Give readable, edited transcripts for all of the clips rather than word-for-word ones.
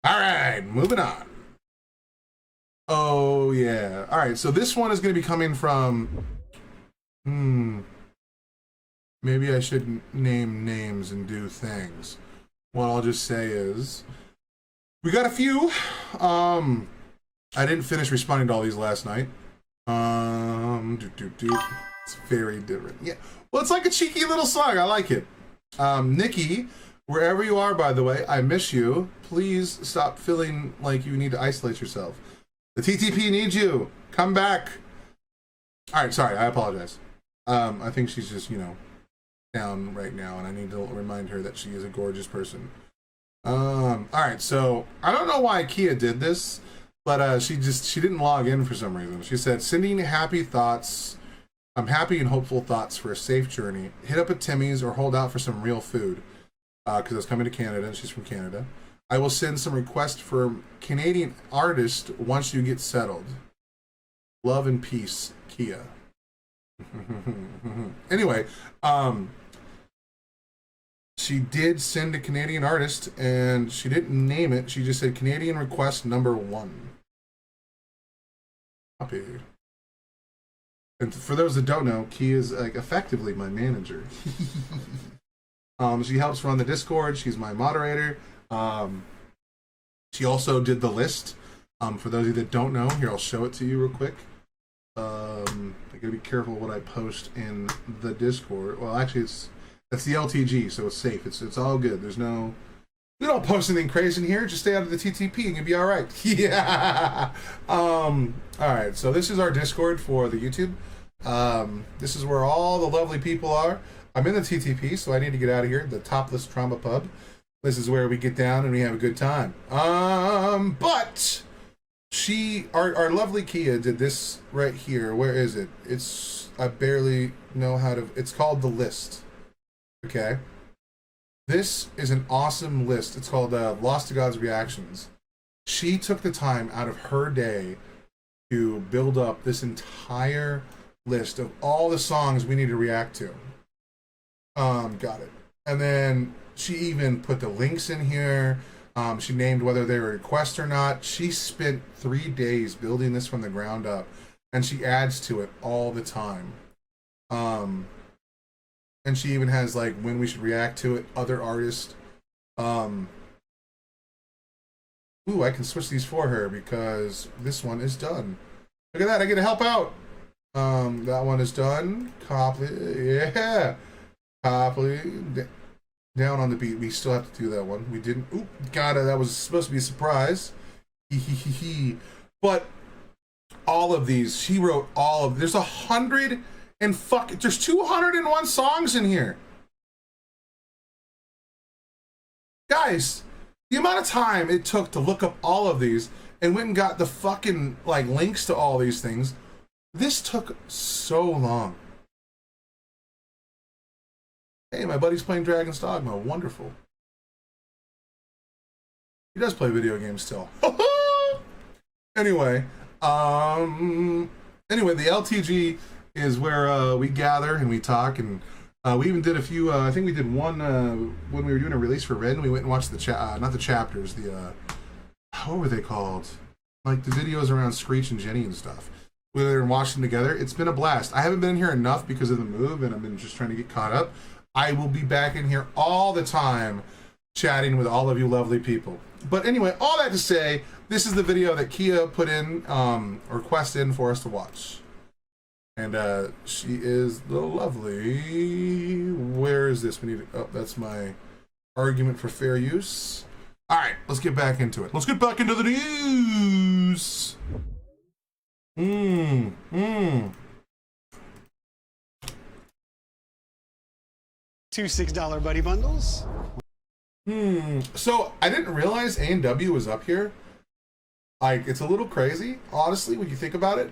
All right, moving on. Oh yeah. All right, so this one is going to be coming from. Maybe I should name names and do things. What I'll just say is we got a few. I didn't finish responding to all these last night. It's very different. Yeah. Well, it's like a cheeky little song. I like it. Nikki, wherever you are, by the way, I miss you. Please stop feeling like you need to isolate yourself. The TTP needs you. Come back. All right, sorry. I apologize. I think she's just, down right now, and I need to remind her that she is a gorgeous person. All right, so I don't know why Kia did this, but she didn't log in for some reason. She said, sending happy thoughts. I'm happy and hopeful thoughts for a safe journey. Hit up at Timmy's or hold out for some real food. Because I was coming to Canada, and she's from Canada. I will send some requests for Canadian artist once you get settled. Love and peace, Kia. Anyway, she did send a Canadian artist, and she didn't name it. She just said Canadian request number 1. Copy. And for those that don't know, Kia is like effectively my manager. She helps run the Discord. She's my moderator. She also did the list. For those of you that don't know, here I'll show it to you real quick. I gotta be careful what I post in the Discord. Well, actually, that's the LTG, so it's safe. It's all good. We don't post anything crazy in here. Just stay out of the TTP and you'll be all right. Yeah. All right. So this is our Discord for the YouTube. This is where all the lovely people are. I'm in the TTP, so I need to get out of here. The Topless Trauma Pub. This is where we get down and we have a good time. But our lovely Kia did this right here. Where is it? I barely know how to. It's called the list. Okay. This is an awesome list. It's called Lost to God's Reactions. She took the time out of her day to build up this entire list of all the songs we need to react to. Got it. And then she even put the links in here. She named whether they were requests or not. She spent 3 days building this from the ground up, and she adds to it all the time. And she even has like when we should react to it, other artists. Ooh, I can switch these for her because this one is done. Look at that, I get to help out. That one is done. Copy, yeah. Copy. Down on the beat. We still have to do that one. We didn't. Oop, got it. That was supposed to be a surprise. But all of these, she wrote all of. There's 100 and there's 201 songs in here. Guys, the amount of time it took to look up all of these and went and got the fucking like links to all these things. This took so long. Hey, my buddy's playing Dragon's Dogma. Wonderful. He does play video games still. Anyway, the LTG is where we gather and we talk, and we even did a few. I think we did one when we were doing a release for Red, and we went and watched the not the chapters. What were they called? Like the videos around Screech and Jenny and stuff. We were there and watched them together. It's been a blast. I haven't been in here enough because of the move, and I've been just trying to get caught up. I will be back in here all the time, chatting with all of you lovely people. But anyway, all that to say, this is the video that Kia put in, request in for us to watch. And she is the lovely. Where is this? We need. Oh, that's my argument for fair use. All right, let's get back into it. Let's get back into the news. Two $6 buddy bundles. So I didn't realize A&W was up here. Like, it's a little crazy, honestly, when you think about it.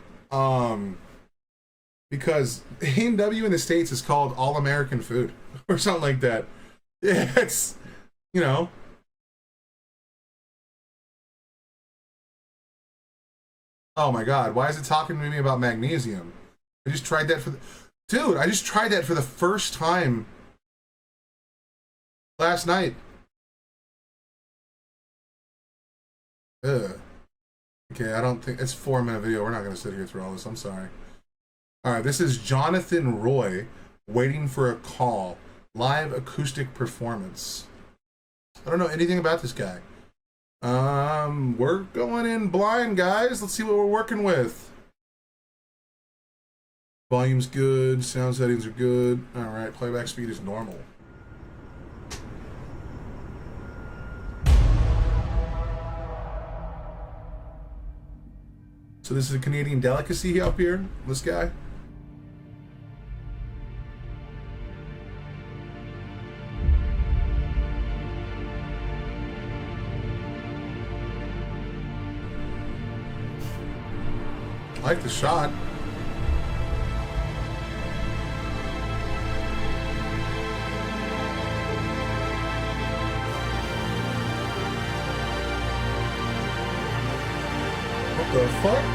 Because A&W in the States is called All American Food or something like that. Yeah, it's, Oh my God, why is it talking to me about magnesium? I just tried that Dude, I just tried that for the first time last night. Ugh. Okay, I don't think it's 4 minute video. We're not gonna sit here through all this. I'm sorry. All right, this is Jonathan Roy, Waiting for a Call, live acoustic performance. I don't know anything about this guy. We're going in blind, guys. Let's see what we're working with. Volume's good, sound settings are good. All right, playback speed is normal. So this is a Canadian delicacy up here, this guy. I like the shot. What the fuck?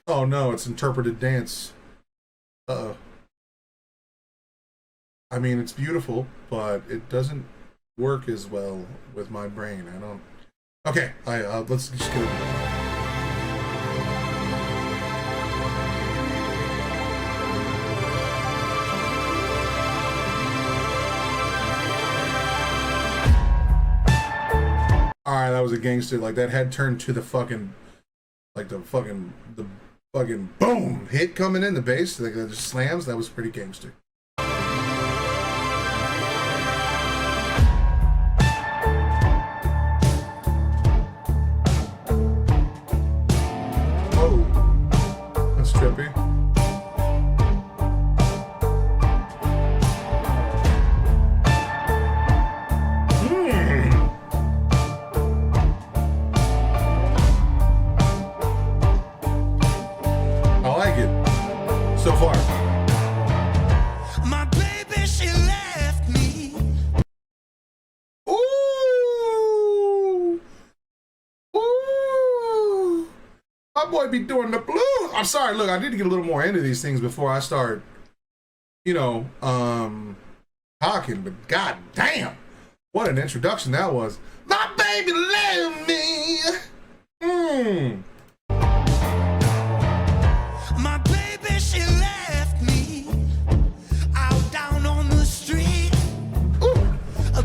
Oh no, it's interpreted dance. Uh-oh. I mean, it's beautiful, but it doesn't work as well with my brain. I don't... Okay, let's just get it. Alright, that was a gangster. Like, that head turned to the fucking... Like, the fucking boom! Hit coming in, the bass. Like, the slams. That was pretty gangster. Whoa. That's trippy. So far. My baby, she left me. Ooh. Ooh. My boy be doing the blues. I'm sorry, look, I need to get a little more into these things before I start, you know, talking, but god damn. What an introduction that was. My baby left me. My baby, she left me out down on the street. Ooh.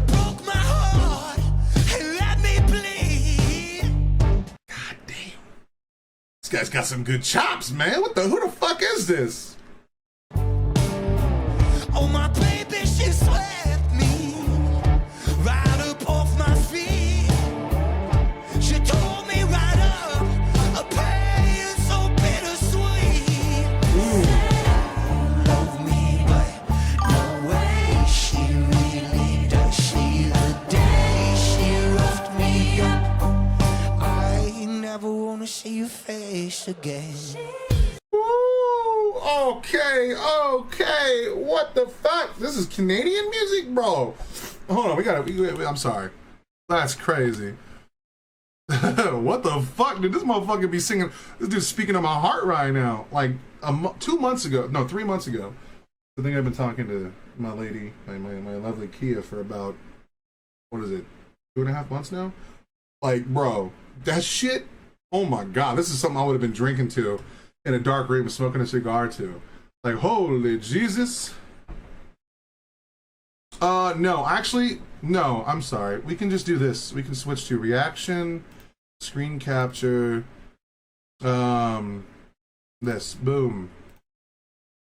Broke my heart and let me bleed. God damn. This guy's got some good chops, man. Who the fuck is this? Oh, my baby, she swept me right up off my feet. She tore me right up, a pain so bittersweet. Love me, but no way she really does. She the day she roughed me up. I never wanna see your face again. Ooh, okay. What the fuck? This is Canadian music, bro. Hold on, I'm sorry. That's crazy. What the fuck? Did this motherfucker be singing? This dude's speaking of my heart right now. Like 3 months ago. I think I've been talking to my lady, my lovely Kia, for about, what is it, 2.5 months now? Like, bro, that shit, oh my god, this is something I would have been drinking to in a dark room, smoking a cigar to. Like, holy Jesus. No, actually, no, I'm sorry. We can just do this. We can switch to reaction, screen capture, this, boom.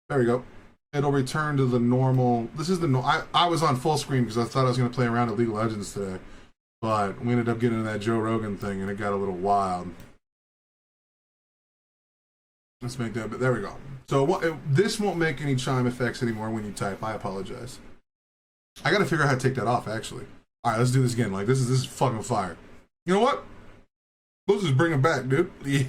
There we go. It'll return to the normal. This is the, I was on full screen because I thought I was going to play around at League of Legends today. But we ended up getting into that Joe Rogan thing and it got a little wild. Let's make that, but there we go. So this won't make any chime effects anymore when you type. I apologize. I gotta figure out how to take that off, actually. All right, let's do this again. Like, this is fucking fire. You know what? Let's just bring it back, dude. Yeah.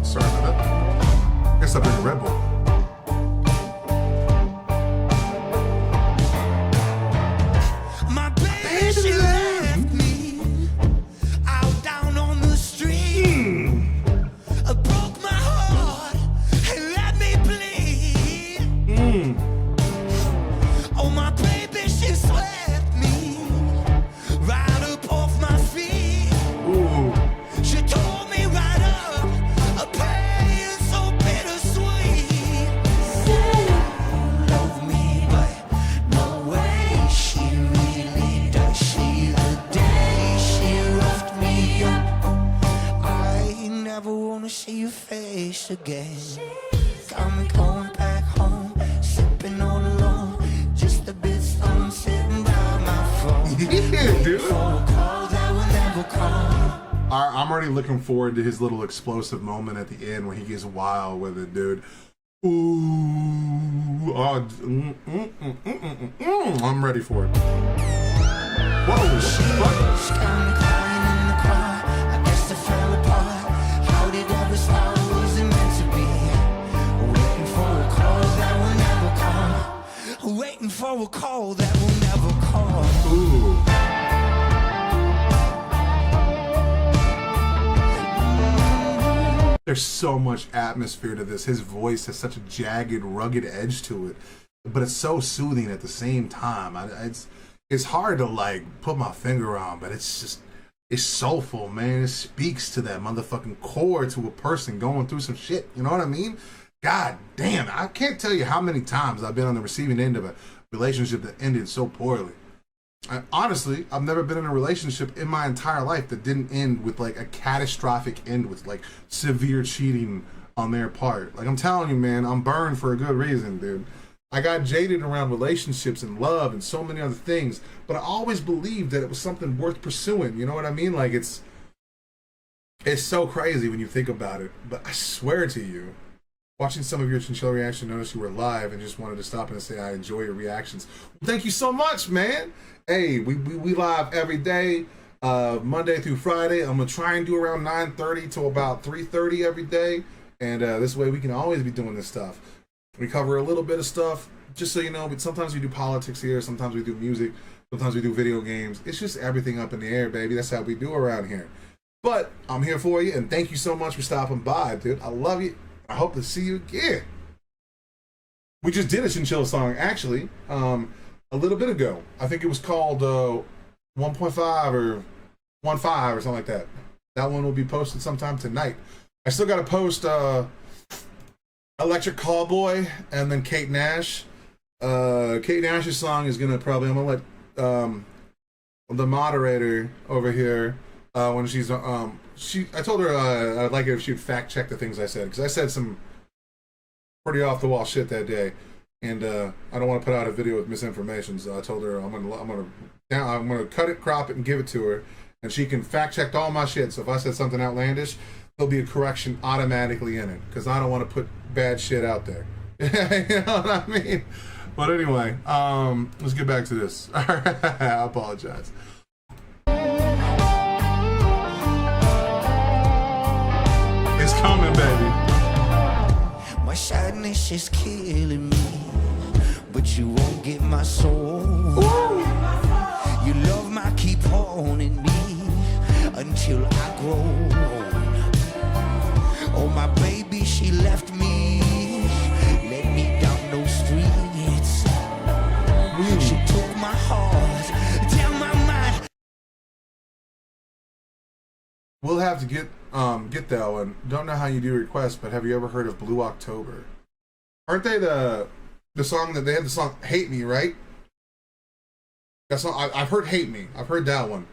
Sorry about that. Guess I bring a Red Bull. My baby, she left me out down on the street. Broke my heart and let me bleed. Oh, my baby, she swept me rush again. Got me going back home, sipping all alone, just a bit stoned, sitting by my phone. Yeah, dude. For a call that will never come. I'm already looking forward to his little explosive moment at the end when he gets wild with it, dude. Ooh, I'm ready for it. Whoa, fuck. She got me crying in the car, I guess I fell apart. How did ever start? Was it meant to be? Waiting for a call that will never come. Waiting for a call that will never come. Ooh. There's so much atmosphere to this. His voice has such a jagged, rugged edge to it, but it's so soothing at the same time. It's hard to like put my finger on, but it's soulful, man. It speaks to that motherfucking core to a person going through some shit. You know what I mean? God damn, I can't tell you how many times I've been on the receiving end of a relationship that ended so poorly. Honestly, I've never been in a relationship in my entire life that didn't end with like a catastrophic end with like severe cheating on their part. Like I'm telling you, man, I'm burned for a good reason, dude. I got jaded around relationships and love and so many other things, but I always believed that it was something worth pursuing. You know what I mean? Like it's so crazy when you think about it, but I swear to you, watching some of your chinchilla reaction, noticed you were live and just wanted to stop and say I enjoy your reactions. Well, thank you so much, man. Hey, we live every day, Monday through Friday. I'm gonna try and do around 9:30 to about 3:30 every day, and this way we can always be doing this stuff. We cover a little bit of stuff, just so you know. But sometimes we do politics here, sometimes we do music, sometimes we do video games. It's just everything up in the air, baby. That's how we do around here. But I'm here for you, and thank you so much for stopping by, dude. I love you. I hope to see you again. We just did a chinchilla song, actually, a little bit ago. I think it was called 1.5 or 1.5 or something like that. That one will be posted sometime tonight. I still got to post Electric Callboy and then Kate Nash. Kate Nash's song is gonna probably, I'm gonna let the moderator over here when she's I told her I'd like it if she'd fact check the things I said, because I said some pretty off the wall shit that day, and I don't want to put out a video with misinformation. So I told her I'm gonna cut it, crop it, and give it to her, and she can fact check all my shit. So if I said something outlandish, there'll be a correction automatically in it, because I don't want to put bad shit out there. You know what I mean? But anyway, let's get back to this. All right, I apologize. It's coming, baby. My sadness is killing me, but you won't get my soul. Ooh. You love my keep honing me until I grow. Oh, my baby, she left me, let me down those streets. She took my heart, down my mind. We'll have to get that one. Don't know how you do requests, but have you ever heard of Blue October? Aren't they the song that they had the song "Hate Me," right? That song, I've heard "Hate Me." I've heard that one.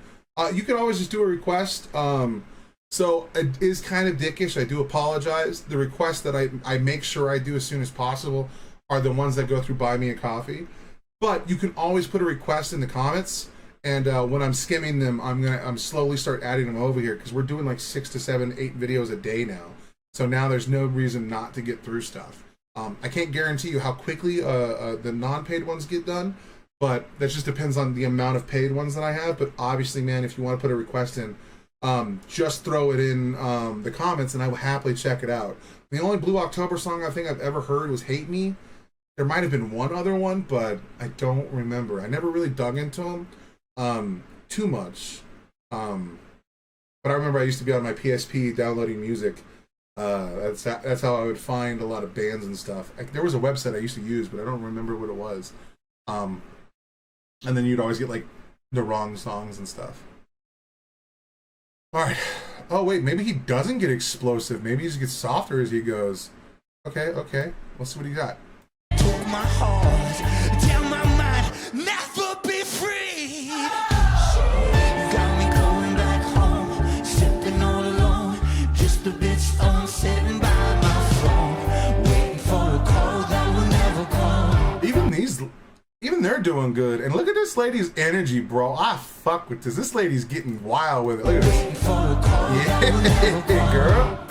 You can always just do a request. So it is kind of dickish. I do apologize. The requests that I make sure I do as soon as possible are the ones that go through Buy Me a Coffee. But you can always put a request in the comments, and when I'm skimming them, I'm slowly start adding them over here, because we're doing like 6 to 7, 8 videos a day now. So now there's no reason not to get through stuff. I can't guarantee you how quickly the non-paid ones get done, but that just depends on the amount of paid ones that I have. But obviously, man, if you want to put a request in, just throw it in the comments and I will happily check it out. The only Blue October song I think I've ever heard was "Hate Me." There might have been one other one, but I don't remember. I never really dug into them too much. But I remember I used to be on my PSP downloading music. That's how I would find a lot of bands and stuff. There was a website I used to use, but I don't remember what it was. And then you'd always get like the wrong songs and stuff. All right. Oh, wait, maybe he doesn't get explosive. Maybe he just gets softer as he goes. Okay. Let's see what he got. Took my heart, down my mind, never be free. Got me going back home, sipping all alone, just a bit stoned, sitting by my and they're doing good. And look at this lady's energy, bro. I fuck with this. This lady's getting wild with it. Look at this. Yeah, girl.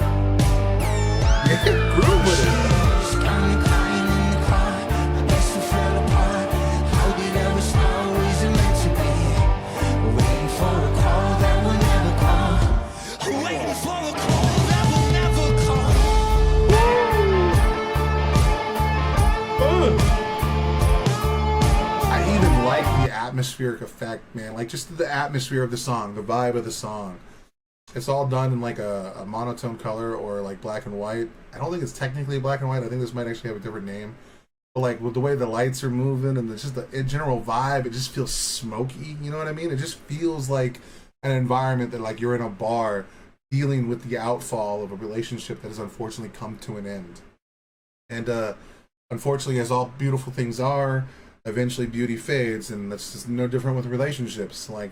Yeah, groove with it. Atmospheric effect, man. Like just the atmosphere of the song, the vibe of the song. It's all done in like a monotone color or like black and white. I don't think it's technically black and white. I think this might actually have a different name. But like with the way the lights are moving and just the general vibe, it just feels smoky. You know what I mean? It just feels like an environment that like you're in a bar dealing with the outfall of a relationship that has unfortunately come to an end. And unfortunately, as all beautiful things are, eventually beauty fades, and that's just no different with relationships. Like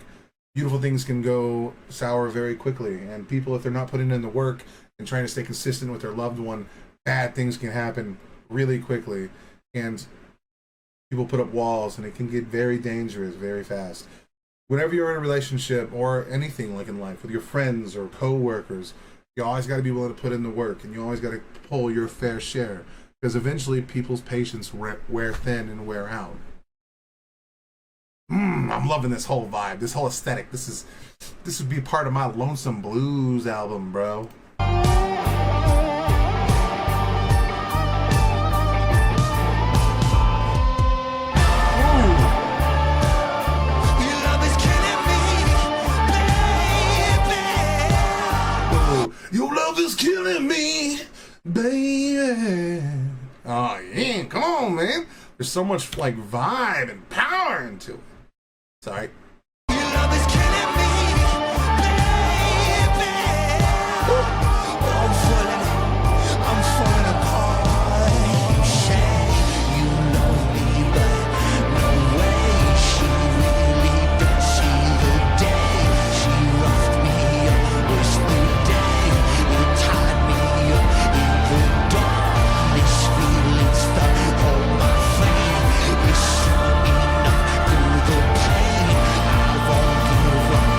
beautiful things can go sour very quickly, and people, if they're not putting in the work and trying to stay consistent with their loved one, bad things can happen really quickly, and people put up walls, and it can get very dangerous very fast. Whenever you're in a relationship or anything like in life with your friends or co-workers, you always got to be willing to put in the work, and you always got to pull your fair share. Because eventually people's patience wear thin and wear out. I'm loving this whole vibe, this whole aesthetic. This would be part of my Lonesome Blues album, bro. Your love is killing me, baby. Oh yeah, come on, man. There's so much like vibe and power into it. Sorry. Your love is killing me, baby. I'm falling apart. You say you love me, but no way. She really does see the day. She roughed me up, was the day. You tied me up in the dark. This feeling stuck on my flame. You saw me not through the pain. I won't give up,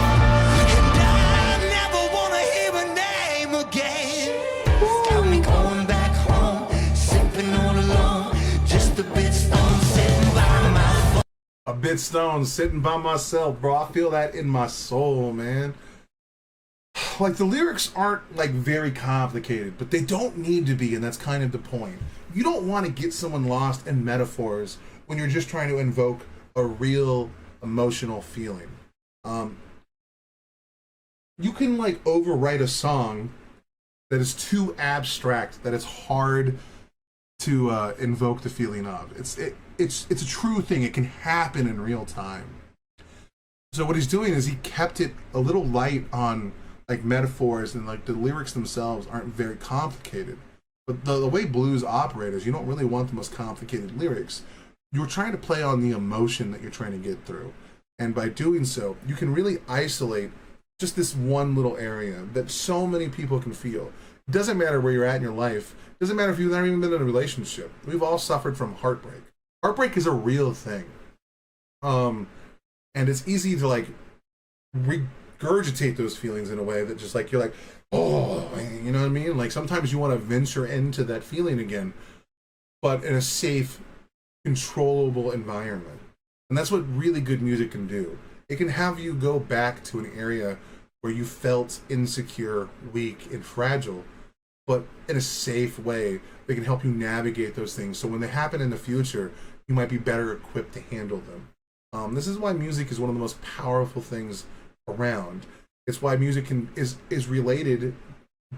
and I never wanna hear a name again. Got me going back home, sipping all alone, just a bit stoned, sitting by my. A bit stoned, sitting by myself, bro. I feel that in my soul, man. Like the lyrics aren't like very complicated, but they don't need to be, and that's kind of the point. You don't want to get someone lost in metaphors when you're just trying to invoke a real emotional feeling. You can like overwrite a song that is too abstract that it's hard to invoke the feeling of. It's a true thing. It can happen in real time. So what he's doing is he kept it a little light on like metaphors, and like the lyrics themselves aren't very complicated. But the way blues operate is you don't really want the most complicated lyrics. You're trying to play on the emotion that you're trying to get through. And by doing so, you can really isolate just this one little area that so many people can feel. It doesn't matter where you're at in your life. It doesn't matter if you've never even been in a relationship. We've all suffered from heartbreak. Heartbreak is a real thing. And it's easy to like regurgitate those feelings in a way that just like, you're like, oh, you know what I mean? Like sometimes you want to venture into that feeling again, but in a safe, controllable environment. And that's what really good music can do. It can have you go back to an area where you felt insecure, weak, and fragile, but in a safe way that can help you navigate those things. So when they happen in the future, you might be better equipped to handle them. This is why music is one of the most powerful things around. It's why music is related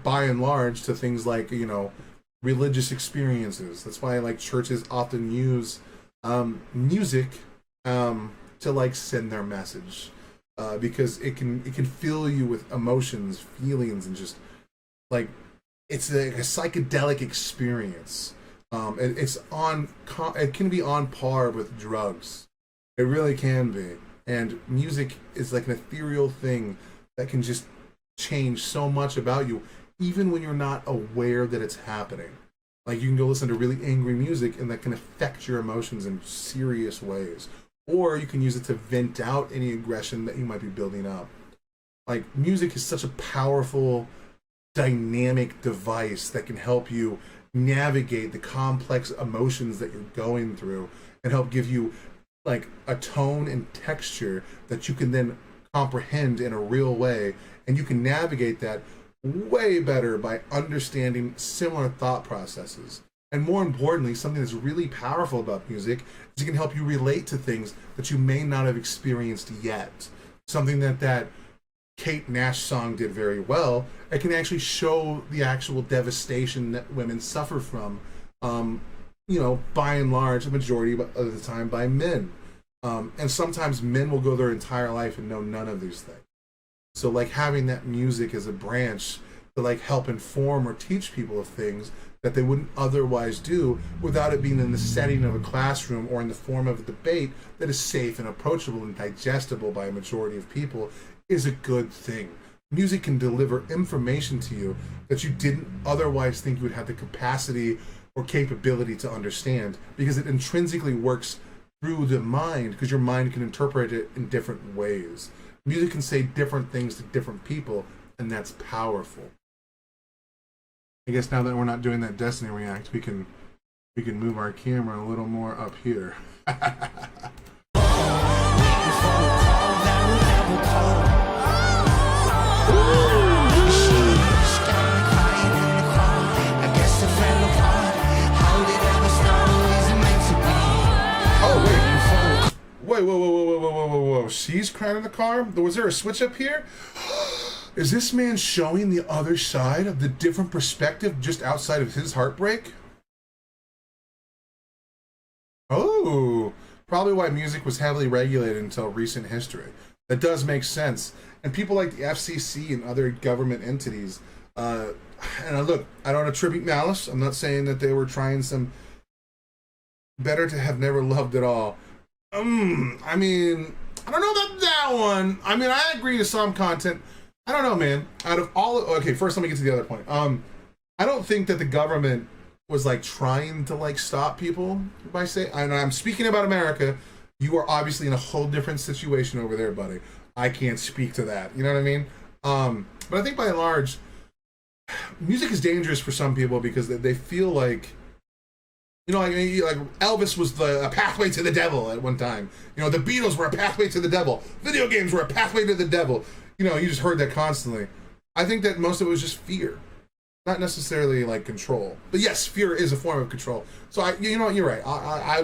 by and large to things like, you know, religious experiences. That's why like churches often use music to like send their message, because it can fill you with emotions, feelings, and just like it's a psychedelic experience. It can be on par with drugs. It really can be. And music is like an ethereal thing that can just change so much about you, even when you're not aware that it's happening. Like you can go listen to really angry music and that can affect your emotions in serious ways. Or you can use it to vent out any aggression that you might be building up. Like music is such a powerful, dynamic device that can help you navigate the complex emotions that you're going through and help give you like a tone and texture that you can then comprehend in a real way, and you can navigate that way better by understanding similar thought processes. And more importantly, something that's really powerful about music is it can help you relate to things that you may not have experienced yet. Something that Kate Nash song did very well. It can actually show the actual devastation that women suffer from, by and large, a majority of the time by men. And sometimes men will go their entire life and know none of these things. So like having that music as a branch to like help inform or teach people of things that they wouldn't otherwise do without it being in the setting of a classroom or in the form of a debate that is safe and approachable and digestible by a majority of people is a good thing. Music can deliver information to you that you didn't otherwise think you would have the capacity or capability to understand, because it intrinsically works through the mind, because your mind can interpret it in different ways. Music can say different things to different people, and that's powerful. I guess now that we're not doing that Destiny React, we can move our camera a little more up here. Wait, whoa. She's crying in the car? Was there a switch up here? Is this man showing the other side of the different perspective just outside of his heartbreak? Oh, probably why music was heavily regulated until recent history. That does make sense. And people like the FCC and other government entities, look, I don't attribute malice. I'm not saying that they were trying some better to have never loved at all. I don't know about that one. I agree to some content. I don't know, man. First let me get to the other point. I don't think that the government was like trying to like stop people by saying, and I'm speaking about America. You are obviously in a whole different situation over there, buddy. I can't speak to that. You know what I mean? But I think by and large, music is dangerous for some people because they feel like, like Elvis was a pathway to the devil at one time. The Beatles were a pathway to the devil. Video games were a pathway to the devil. You just heard that constantly. I think that most of it was just fear, not necessarily like control. But yes, fear is a form of control. So you're right. I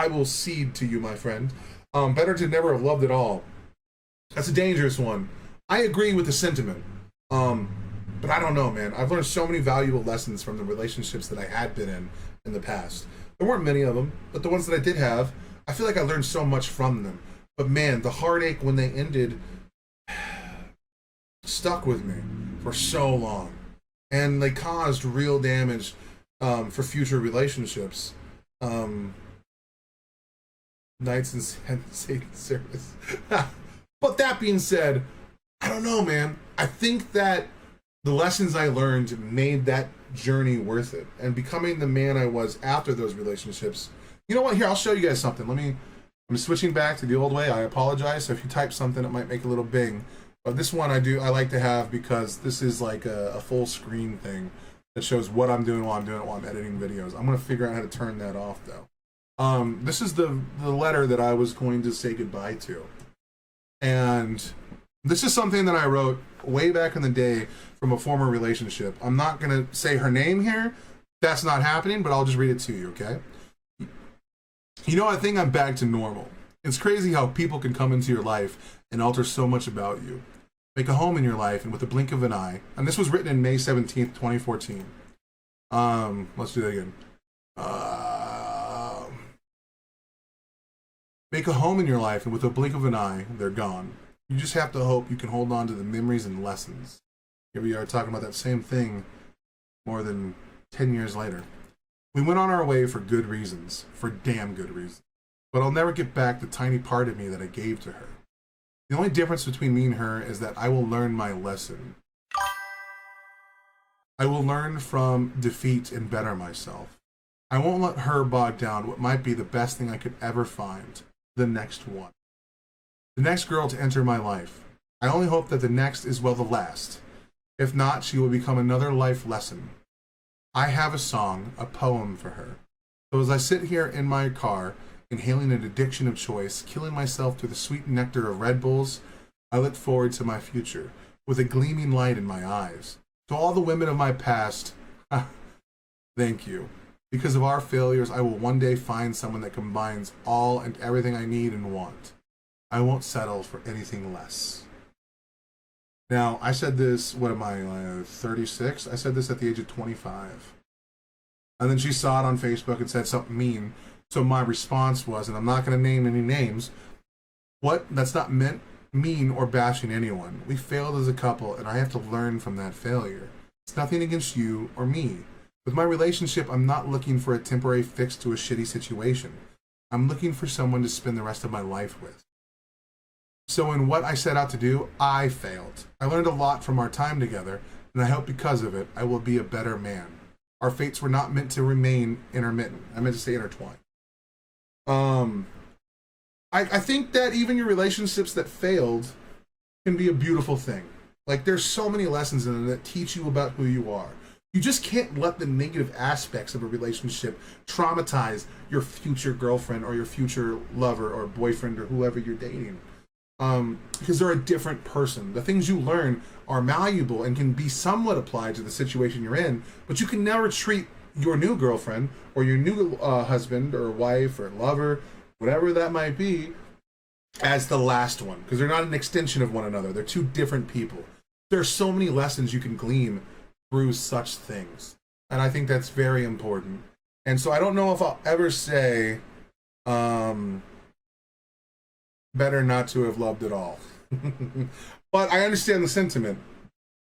will cede to you, my friend. Better to never have loved at all. That's a dangerous one. I agree with the sentiment. But I don't know, man. I've learned so many valuable lessons from the relationships that I had been in the past. There weren't many of them, but the ones that I did have, I feel like I learned so much from them. But man, the heartache when they ended stuck with me for so long. And they caused real damage for future relationships. Knights and Satan service. But that being said, I don't know, man. I think that the lessons I learned made that journey worth it. And becoming the man I was after those relationships. You know what? Here, I'll show you guys something. I'm switching back to the old way. I apologize. So if you type something, it might make a little bing. But this one I like to have because this is like a full screen thing that shows what I'm doing while I'm editing videos. I'm going to figure out how to turn that off, though. This is the letter that I was going to say goodbye to. And this is something that I wrote way back in the day from a former relationship. I'm not going to say her name here. That's not happening, but I'll just read it to you, okay? I think I'm back to normal. It's crazy how people can come into your life and alter so much about you. Make a home in your life and with a blink of an eye. And this was written in May 17th, 2014. Let's do that again. Make a home in your life and with a blink of an eye, they're gone. You just have to hope you can hold on to the memories and lessons. Here we are talking about that same thing more than 10 years later. We went on our way for good reasons, for damn good reasons. But I'll never get back the tiny part of me that I gave to her. The only difference between me and her is that I will learn my lesson. I will learn from defeat and better myself. I won't let her bog down what might be the best thing I could ever find, the next one. The next girl to enter my life. I only hope that the next is well the last. If not, she will become another life lesson. I have a song, a poem for her. So as I sit here in my car, inhaling an addiction of choice, killing myself through the sweet nectar of Red Bulls, I look forward to my future, with a gleaming light in my eyes. To all the women of my past, thank you. Because of our failures, I will one day find someone that combines all and everything I need and want. I won't settle for anything less. Now, I said this, what am I, 36? I said this at the age of 25. And then she saw it on Facebook and said something mean. So my response was, and I'm not going to name any names, that's not meant mean or bashing anyone. We failed as a couple, and I have to learn from that failure. It's nothing against you or me. With my relationship, I'm not looking for a temporary fix to a shitty situation. I'm looking for someone to spend the rest of my life with. So in what I set out to do, I failed. I learned a lot from our time together, and I hope because of it, I will be a better man. Our fates were not meant to remain intermittent. I meant to say intertwined. I think that even your relationships that failed can be a beautiful thing. Like, there's so many lessons in them that teach you about who you are. You just can't let the negative aspects of a relationship traumatize your future girlfriend or your future lover or boyfriend or whoever you're dating. Because they're a different person. The things you learn are malleable and can be somewhat applied to the situation you're in, but you can never treat your new girlfriend or your new husband or wife or lover, whatever that might be, as the last one, because they're not an extension of one another. They're two different people. There are so many lessons you can glean through such things, and I think that's very important. And so I don't know if I'll ever say better not to have loved at all. But I understand the sentiment,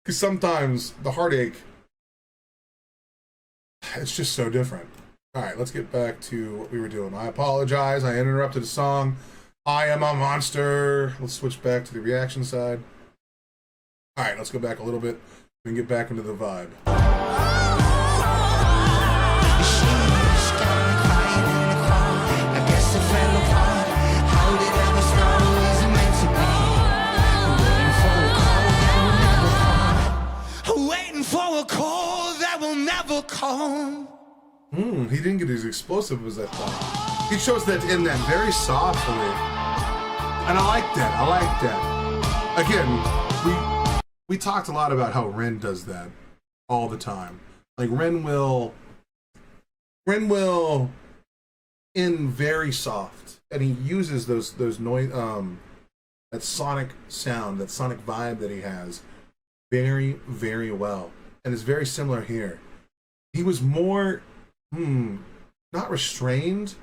because sometimes the heartache, it's just so different. All right, let's get back to what we were doing. I apologize, I interrupted a song. I am a monster. Let's switch back to the reaction side. All right, let's go back a little bit and get back into the vibe. Waiting for a call that will never come. He didn't get as explosive as I thought. He chose that in that very softly. And I like that. I like that. Again, we talked a lot about how Ren does that all the time. Like Ren will end very soft, and he uses those noise, that sonic sound, that sonic vibe that he has very, very well. And it's very similar here. He was more not restrained,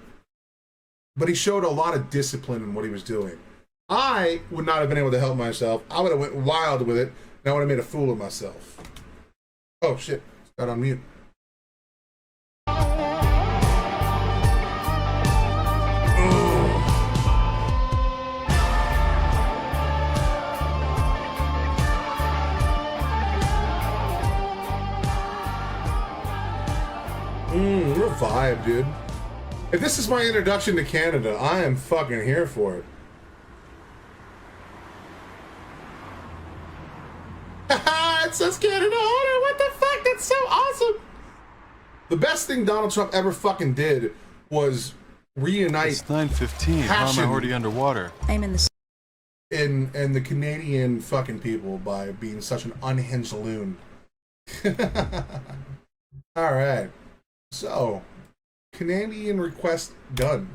but he showed a lot of discipline in what he was doing. I would not have been able to help myself. I would have went wild with it, and I would have made a fool of myself. Oh shit, got on mute. What a vibe, dude. If this is my introduction to Canada, I am fucking here for it. Haha, it says Canada on it. What the fuck? That's so awesome. The best thing Donald Trump ever fucking did was reunite. It's 9:15. How am I already underwater? I'm in the and the Canadian fucking people by being such an unhinged loon. All right. So, Canadian request done.